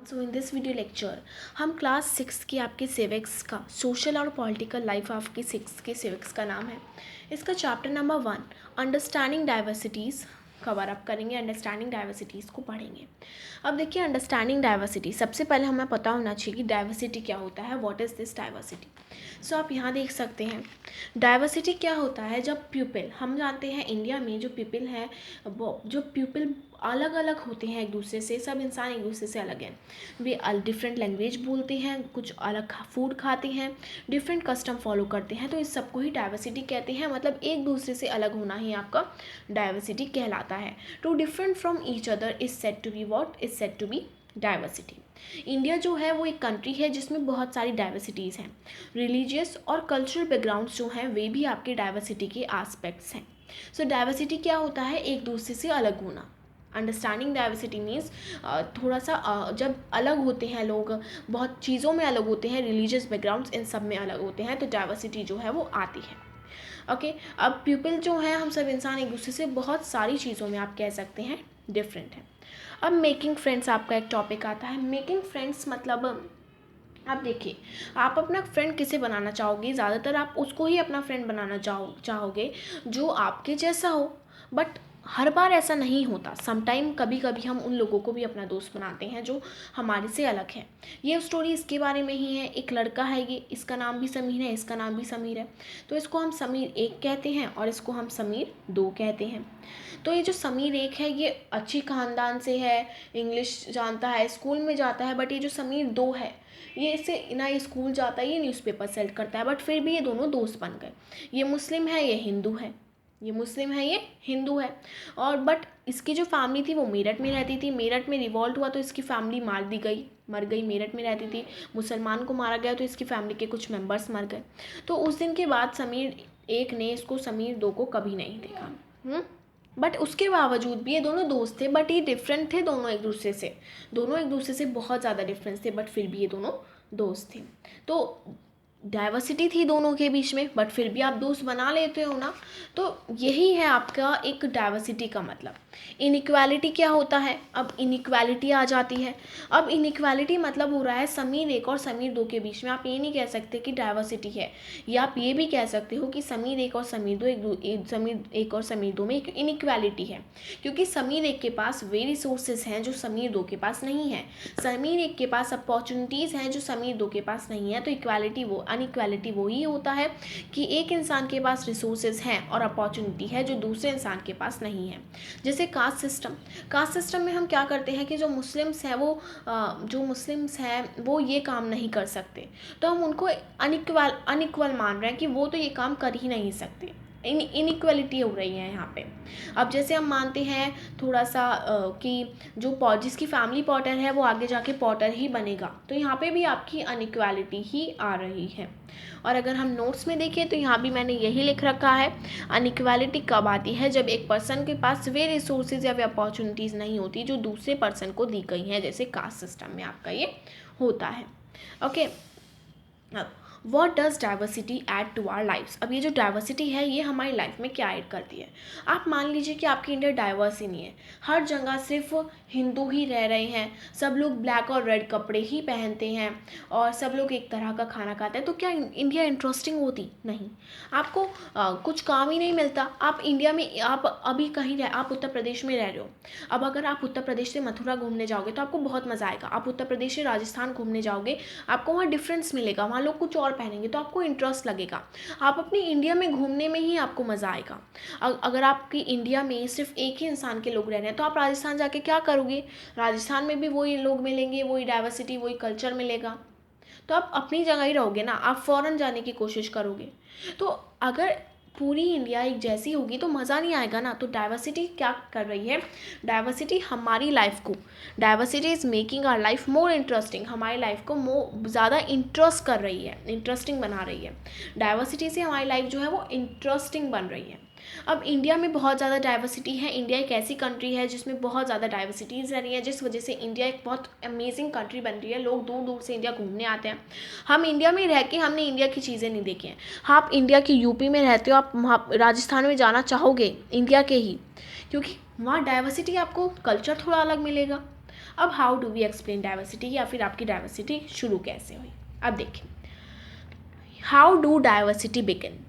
So in this video lecture हम class 6 की आपके सिविक्स का सोशल और पॉलिटिकल लाइफ आपकी 6 के सिविक्स का नाम है। इसका chapter number 1 understanding diversities cover up करेंगे। अंडरस्टैंडिंग डाइवर्सिटीज़ को पढ़ेंगे। अब देखिए, अंडरस्टैंडिंग डाइवर्सिटी, सबसे पहले हमें पता होना चाहिए कि डाइवर्सिटी क्या होता है। What is this diversity? So आप यहाँ देख सकते हैं डाइवर्सिटी क्या होता है। जब पीपल, हम जानते हैं इंडिया में जो पीपल है, वो जो पीपल अलग अलग होते हैं एक दूसरे से, सब इंसान एक दूसरे से अलग हैं। वे डिफरेंट लैंग्वेज बोलते हैं, कुछ अलग फूड खाते हैं, डिफरेंट कस्टम फॉलो करते हैं, तो इस सबको ही डाइवर्सिटी कहते हैं। मतलब एक दूसरे से अलग होना ही आपका डाइवर्सिटी कहलाता है। Two different from each other is said to be what? Is said to be diversity. India जो है वो एक कंट्री है जिसमें बहुत सारी डाइवर्सिटीज़ हैं। रिलीजियस और कल्चरल बैकग्राउंड्स जो हैं वे भी आपके डाइवर्सिटी के आस्पेक्ट्स हैं। सो डाइवर्सिटी क्या होता है? एक दूसरे से अलग होना। अंडरस्टैंडिंग डाइवर्सिटी मीन्स थोड़ा सा जब अलग होते हैं लोग, बहुत चीज़ों में अलग होते हैं, रिलीजियस बैकग्राउंड्स इन सब में अलग होते हैं, तो डाइवर्सिटी जो है वो आती है। ओके, अब पीपल जो हैं, हम सब इंसान एक दूसरे से बहुत सारी चीज़ों में आप कह सकते हैं डिफरेंट है। अब मेकिंग फ्रेंड्स आपका एक टॉपिक आता है। मेकिंग फ्रेंड्स मतलब आप देखिए, आप अपना फ्रेंड किसे बनाना चाहोगे? ज़्यादातर आप उसको ही अपना फ्रेंड बनाना चाहोगे जो आपके जैसा हो। बट हर बार ऐसा नहीं होता। समटाइम कभी कभी हम उन लोगों को भी अपना दोस्त बनाते हैं जो हमारे से अलग है। ये स्टोरी इसके बारे में ही है। एक लड़का है, ये, इसका नाम भी समीर है, इसका नाम भी समीर है। तो इसको हम समीर 1 कहते हैं और इसको हम समीर 2 कहते हैं। तो ये जो समीर 1 है ये अच्छी खानदान से है, इंग्लिश जानता है, स्कूल में जाता है। बट ये जो समीर 2 है, ये इसे ना ये स्कूल जाता है, ये न्यूज़पेपर सेल करता है, बट फिर भी ये दोनों दोस्त बन गए। ये मुस्लिम है, ये हिंदू है। ये मुस्लिम है, ये हिंदू है। और बट इसकी जो फैमिली थी वो मेरठ में रहती थी। मेरठ में रिवॉल्ट हुआ तो इसकी फैमिली मर गई। मेरठ में रहती थी, मुसलमान को मारा गया तो इसकी फैमिली के कुछ मेंबर्स मर गए। तो उस दिन के बाद समीर 1 ने इसको समीर 2 को कभी नहीं देखा। बट उसके बावजूद भी ये दोनों दोस्त थे, बट ये डिफरेंट थे दोनों एक दूसरे से। दोनों एक दूसरे से बहुत ज़्यादा डिफरेंस थे, बट फिर भी ये दोनों दोस्त थे। तो डाइवर्सिटी थी दोनों के बीच में, बट फिर भी आप दोस्त बना लेते हो ना। तो यही है आपका एक डाइवर्सिटी का मतलब। इनइक्वालिटी क्या होता है? अब इनइक्वालिटी आ जाती है। अब इनइक्वालिटी मतलब हो रहा है समीर 1 और समीर 2 के बीच में। आप ये नहीं कह सकते कि डाइवर्सिटी है, या आप ये भी कह सकते हो कि समीर 1 और समीर 2 समीर 1 और समीर 2 में एक इनइक्वालिटी है, क्योंकि समीर 1 के पास वे रिसोर्सेज हैं जो समीर 2 के पास नहीं है। समीर 1 के पास अपॉर्चुनिटीज़ हैं जो समीर 2 के पास नहीं है। तो इक्वालिटी वो अनइक्वालिटी वही होता है कि एक इंसान के पास रिसोर्सेज हैं और अपॉर्चुनिटी है जो दूसरे इंसान के पास नहीं है। जैसे कास्ट सिस्टम में हम क्या करते हैं कि जो मुस्लिम्स हैं वो ये काम नहीं कर सकते, तो हम उनको अनइक्वल मान रहे हैं कि वो तो ये काम कर ही नहीं सकते। इनइक्वालिटी हो रही है यहाँ पे। अब जैसे हम मानते हैं थोड़ा सा कि जिसकी फैमिली पॉटर है वो आगे जाके पॉटर ही बनेगा, तो यहाँ पे भी आपकी अनइक्वालिटी ही आ रही है। और अगर हम नोट्स में देखें तो यहाँ भी मैंने यही लिख रखा है, अनइक्वालिटी कब आती है? जब एक पर्सन के पास वे रिसोर्सेज या वे अपॉर्चुनिटीज़ नहीं होती जो दूसरे पर्सन को दी गई हैं, जैसे कास्ट सिस्टम में आपका ये होता है। ओके, अब what does diversity add to our lives? अब ये जो डाइवर्सिटी है ये हमारी लाइफ में क्या ऐड करती है? आप मान लीजिए कि आपकी इंडिया डाइवर्स ही नहीं है, हर जगह सिर्फ हिंदू ही रह रहे हैं, सब लोग ब्लैक और रेड कपड़े ही पहनते हैं और सब लोग एक तरह का खाना खाते हैं, तो क्या इंडिया इंटरेस्टिंग होती? नहीं। आपको कुछ काम ही नहीं मिलता। आप इंडिया में, आप अभी कहीं आप उत्तर प्रदेश में रह रहे हो। अब अगर आप उत्तर प्रदेश से मथुरा घूमने जाओगे तो आपको बहुत मज़ा आएगा। आप उत्तर प्रदेश से राजस्थान घूमने जाओगे, आपको वहाँ डिफरेंस मिलेगा, वहाँ लोग कुछ और पहनेंगे तो आपको इंटरेस्ट लगेगा। आप अपनी इंडिया में घूमने में ही आपको मज़ा आएगा। अगर आपकी इंडिया में सिर्फ एक ही इंसान के लोग रह रहे हैं तो आप राजस्थान जाके क्या करोगे? राजस्थान में भी वही लोग मिलेंगे, वही डाइवर्सिटी, वही कल्चर मिलेगा, तो आप अपनी जगह ही रहोगे ना, आप फ़ॉरेन जाने की कोशिश करोगे। तो अगर पूरी इंडिया एक जैसी होगी तो मज़ा नहीं आएगा ना। तो डाइवर्सिटी क्या कर रही है? डाइवर्सिटी हमारी लाइफ को, diversity is making our life more interesting, हमारी लाइफ को ज़्यादा इंटरेस्ट कर रही है, इंटरेस्टिंग बना रही है। डाइवर्सिटी से हमारी लाइफ जो है वो इंटरेस्टिंग बन रही है। अब इंडिया में बहुत ज़्यादा डाइवर्सिटी है। इंडिया एक ऐसी कंट्री है जिसमें बहुत ज़्यादा डाइवर्सिटीज़ रह रही है, जिस वजह से इंडिया एक बहुत अमेजिंग कंट्री बन रही है। लोग दूर दूर से इंडिया घूमने आते हैं। हम इंडिया में रह के हमने इंडिया की चीज़ें नहीं देखी हैं। हाँ, आप इंडिया के यूपी में रहते हो, आप वहाँ राजस्थान में जाना चाहोगे इंडिया के ही, क्योंकि वहाँ डाइवर्सिटी, आपको कल्चर थोड़ा अलग मिलेगा। अब how do we explain diversity, या फिर आपकी डाइवर्सिटी शुरू कैसे हुई। अब देखिए, हाउ डू डाइवर्सिटी बिगिन।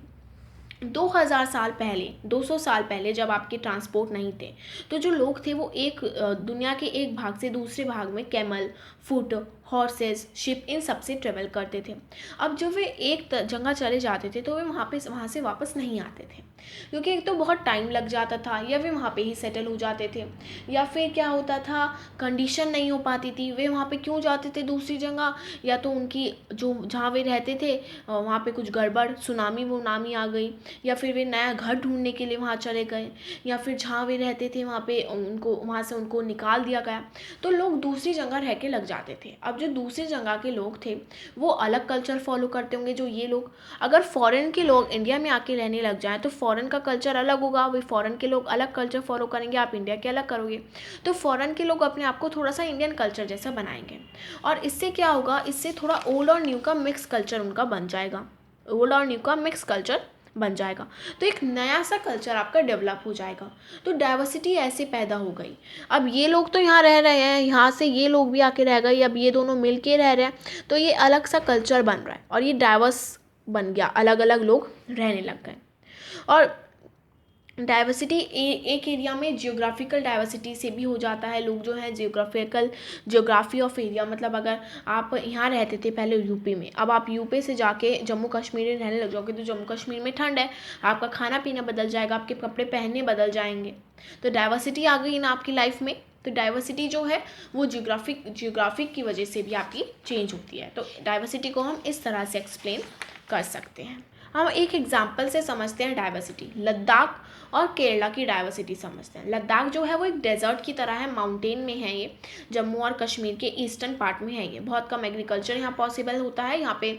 2000 साल पहले, 200 साल पहले जब आपके ट्रांसपोर्ट नहीं थे, तो जो लोग थे वो एक दुनिया के एक भाग से दूसरे भाग में कैमल, फुट, हॉर्सेस, शिप, इन सब से ट्रेवल करते थे। अब जब वे एक जगह चले जाते थे तो वे वहाँ से वापस नहीं आते थे, क्योंकि एक तो बहुत टाइम लग जाता था, या वे वहाँ पे ही सेटल हो जाते थे, या फिर क्या होता था, कंडीशन नहीं हो पाती थी। वे वहाँ पे क्यों जाते थे दूसरी जगह, या तो उनकी जो जहाँ वे रहते थे वहाँ पे कुछ गड़बड़, सुनामी वुनामी आ गई, या फिर वे नया घर ढूंढने के लिए वहाँ चले गए, या फिर जहाँ वे रहते थे वहाँ पे उनको वहाँ से उनको निकाल दिया गया, तो लोग दूसरी जगह रह के लग जाते थे। अब जो दूसरी जगह के लोग थे वो अलग कल्चर फॉलो करते होंगे। जो ये लोग, अगर फॉरेन के लोग इंडिया में आके रहने लग जाएं तो फॉरेन का कल्चर अलग होगा, वे फॉरेन के लोग अलग कल्चर फॉलो करेंगे, आप इंडिया के अलग करोगे, तो फॉरेन के लोग अपने आप को थोड़ा सा इंडियन कल्चर जैसा बनाएंगे, और इससे क्या होगा, इससे थोड़ा ओल्ड और न्यू का मिक्स कल्चर उनका बन जाएगा, ओल्ड और न्यू का मिक्स कल्चर बन जाएगा, तो एक नया सा कल्चर आपका डेवलप हो जाएगा। तो डाइवर्सिटी ऐसे पैदा हो गई। अब ये लोग तो यहाँ रह रहे हैं, यहाँ से ये लोग भी आके रह गए, अब ये दोनों मिल के रह रहे हैं, तो ये अलग सा कल्चर बन रहा है और ये डाइवर्स बन गया, अलग अलग लोग रहने लग गए। और डाइवर्सिटी एक एरिया में जियोग्राफिकल डाइवर्सिटी से भी हो जाता है। लोग जो है जियोग्राफी ऑफ एरिया, मतलब अगर आप यहाँ रहते थे पहले यूपी में, अब आप यूपी से जाके जम्मू कश्मीर में रहने लग जाओगे, तो जम्मू कश्मीर में ठंड है, आपका खाना पीना बदल जाएगा, आपके कपड़े पहनने बदल जाएंगे, तो डाइवर्सिटी आ गई ना आपकी लाइफ में। तो डाइवर्सिटी जो है वो जियोग्राफिक की वजह से भी आपकी चेंज होती है। तो डाइवर्सिटी को हम इस तरह से एक्सप्लेन कर सकते हैं। हम एक एग्जाम्पल से समझते हैं डाइवर्सिटी। लद्दाख और केरला की डाइवर्सिटी समझते हैं। लद्दाख जो है वो एक डेजर्ट की तरह है, माउंटेन में है ये, जम्मू और कश्मीर के ईस्टर्न पार्ट में है ये। बहुत कम एग्रीकल्चर यहाँ पॉसिबल होता है, यहाँ पे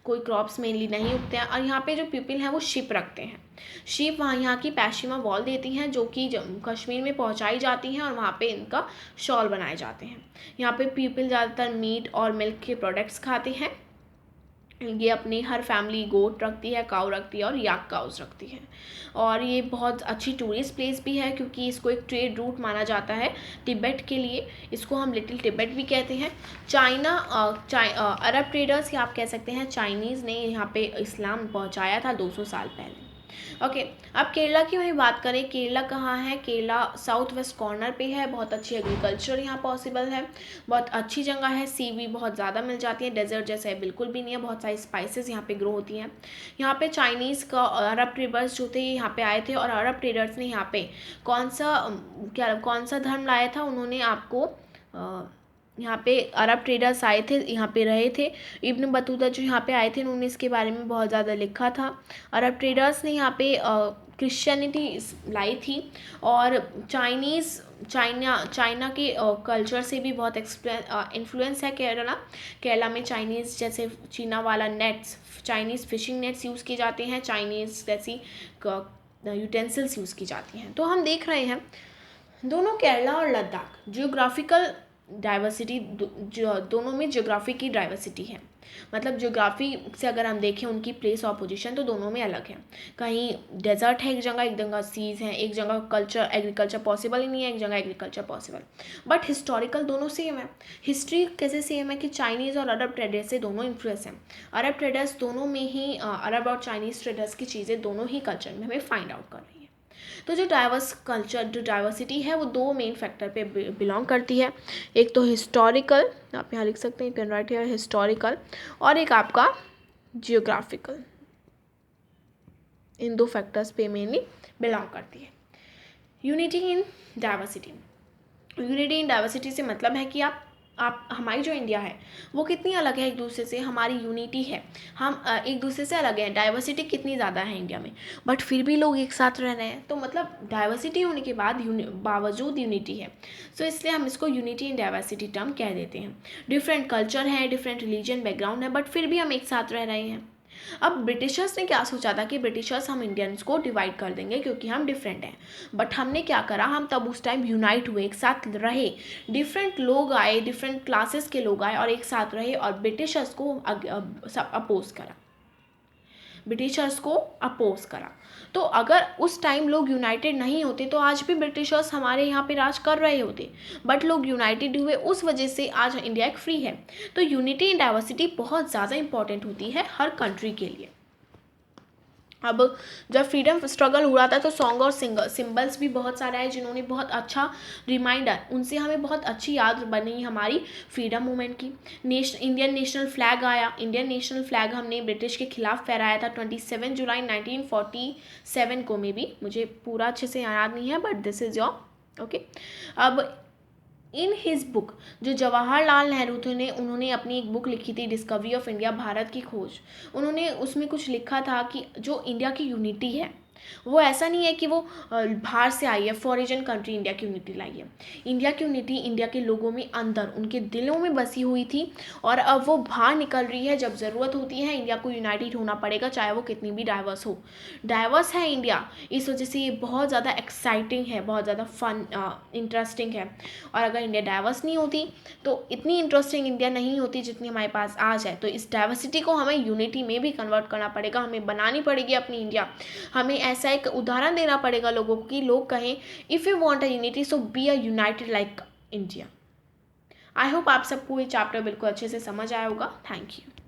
कोई क्रॉप्स मेनली नहीं उगते हैं, और यहाँ पे जो पीपल हैं वो शिप रखते हैं। शिप वहाँ यहाँ की पैशिमा वॉल देती हैं, जो कि जम्मू कश्मीर में पहुँचाई जाती हैं, और वहाँ पे इनका शॉल बनाए जाते हैं। यहाँ पे पीपल ज़्यादातर मीट और मिल्क के प्रोडक्ट्स खाते हैं। ये अपनी हर फैमिली गोट रखती है, काऊ रखती है और याक काउस रखती है। और ये बहुत अच्छी टूरिस्ट प्लेस भी है, क्योंकि इसको एक ट्रेड रूट माना जाता है तिब्बत के लिए। इसको हम लिटिल तिब्बत भी कहते हैं। अरब ट्रेडर्स, या आप कह सकते हैं चाइनीज़, ने यहाँ पे इस्लाम पहुँचाया था 200 साल पहले। ओके, अब केरला की वही बात करें। केरला कहाँ है? केरला साउथ वेस्ट कॉर्नर पे है। बहुत अच्छी एग्रीकल्चर यहाँ पॉसिबल है, बहुत अच्छी जगह है, सी भी बहुत ज़्यादा मिल जाती है, डेजर्ट जैसा है बिल्कुल भी नहीं है, बहुत सारी स्पाइसेस यहाँ पे ग्रो होती हैं। यहाँ पे चाइनीज़ का अरब ट्रेडर्स जो थे यहाँ पे आए थे, और अरब ट्रेडर्स ने यहाँ पे कौन सा धर्म लाया था? उन्होंने आपको यहाँ पे अरब ट्रेडर्स आए थे, यहाँ पे रहे थे। इब्न बतूता जो यहाँ पे आए थे, उन्होंने इसके बारे में बहुत ज़्यादा लिखा था। अरब ट्रेडर्स ने यहाँ पे क्रिश्चियनिटी लाई थी, और चाइना के कल्चर से भी बहुत इन्फ्लुएंस है केरला में। चाइनीज़ जैसे चीना वाला nets, Chinese fishing nets use किए जाते हैं, चाइनीज़ जैसी यूटेंसिल्स यूज़ की जाती हैं। तो हम देख रहे हैं दोनों केरला और लद्दाख जियोग्राफिकल डाइवर्सिटी, दोनों में ज्योग्राफी की डाइवर्सिटी है। मतलब ज्योग्राफी से अगर हम देखें उनकी प्लेस ऑफ पोजीशन, तो दोनों में अलग है। कहीं डेजर्ट है एक जगह सीज है, एक जगह एग्रीकल्चर पॉसिबल ही नहीं है, एक जगह एग्रीकल्चर पॉसिबल। बट हिस्टोरिकल दोनों सेम है। हिस्ट्री कैसे सेम है कि चाइनीज़ और अरब ट्रेडर्स से दोनों इन्फ्लुएंस हैं। अरब ट्रेडर्स दोनों में ही अरब और चाइनीज़ ट्रेडर्स की चीज़ें दोनों ही कल्चर में हमें फाइंड आउट कर रही है। तो जो डाइवर्सिटी है वो दो मेन फैक्टर पे बिलोंग करती है। एक तो हिस्टोरिकल, आप यहाँ लिख सकते हैं, you can write here historical, और एक आपका जियोग्राफिकल। इन दो फैक्टर्स पे मेनली बिलोंग करती है। Unity in diversity. Unity in diversity से मतलब है कि आप हमारी जो इंडिया है वो कितनी अलग है एक दूसरे से। हमारी यूनिटी है, हम एक दूसरे से अलग हैं, डाइवर्सिटी कितनी ज़्यादा है इंडिया में, बट फिर भी लोग एक साथ रह रहे हैं। तो मतलब डाइवर्सिटी होने के बावजूद यूनिटी है। सो इसलिए हम इसको यूनिटी इन डाइवर्सिटी टर्म कह देते हैं। डिफरेंट कल्चर है, डिफरेंट रिलीजन बैकग्राउंड है, बट फिर भी हम एक साथ रह रहे हैं। अब ब्रिटिशर्स ने क्या सोचा था कि ब्रिटिशर्स हम इंडियंस को डिवाइड कर देंगे क्योंकि हम डिफरेंट हैं। बट हमने क्या करा, हम तब उस टाइम यूनाइट हुए, एक साथ रहे। डिफरेंट लोग आए, डिफरेंट क्लासेस के लोग आए और एक साथ रहे, और ब्रिटिशर्स को सब अपोज करा। ब्रिटिशर्स को अपोज करा। तो अगर उस टाइम लोग यूनाइटेड नहीं होते तो आज भी ब्रिटिशर्स हमारे यहाँ पे राज कर रहे होते, बट लोग यूनाइटेड हुए, उस वजह से आज इंडिया एक फ्री है। तो यूनिटी इन डाइवर्सिटी बहुत ज़्यादा इंपॉर्टेंट होती है हर कंट्री के लिए। अब जब फ्रीडम स्ट्रगल हुआ था तो सॉन्ग और सिंबल्स भी बहुत सारे आए जिन्होंने बहुत अच्छा रिमाइंडर, उनसे हमें बहुत अच्छी याद बनी हमारी फ्रीडम मूवमेंट की। इंडियन नेशनल फ्लैग आया। इंडियन नेशनल फ्लैग हमने ब्रिटिश के खिलाफ फहराया था 27 जुलाई 1947 को। में भी मुझे पूरा अच्छे से याद नहीं है, but this is your okay. अब इन हिज बुक, जो जवाहरलाल नेहरू थे ने उन्होंने अपनी एक बुक लिखी थी डिस्कवरी ऑफ इंडिया, भारत की खोज। उन्होंने उसमें कुछ लिखा था कि जो इंडिया की यूनिटी है वो ऐसा नहीं है कि वो बाहर से आई है, फॉरेन कंट्री इंडिया की यूनिटी लाई है। इंडिया की यूनिटी इंडिया के लोगों में अंदर उनके दिलों में बसी हुई थी और अब वो बाहर निकल रही है। जब ज़रूरत होती है इंडिया को यूनाइटेड होना पड़ेगा, चाहे वो कितनी भी डाइवर्स हो। डाइवर्स है इंडिया, इस वजह से ये बहुत ज़्यादा एक्साइटिंग है, बहुत ज़्यादा फन इंटरेस्टिंग है। और अगर इंडिया डाइवर्स नहीं होती तो इतनी इंटरेस्टिंग इंडिया नहीं होती जितनी हमारे पास आज है। तो इस डाइवर्सिटी को हमें यूनिटी में भी कन्वर्ट करना पड़ेगा, हमें बनानी पड़ेगी अपनी इंडिया। हमें ऐसा एक उदाहरण देना पड़ेगा लोगों को कि लोग कहें if you want a unity so be a United like India. I hope आप सबको ये चैप्टर बिल्कुल अच्छे से समझ आया होगा। Thank you.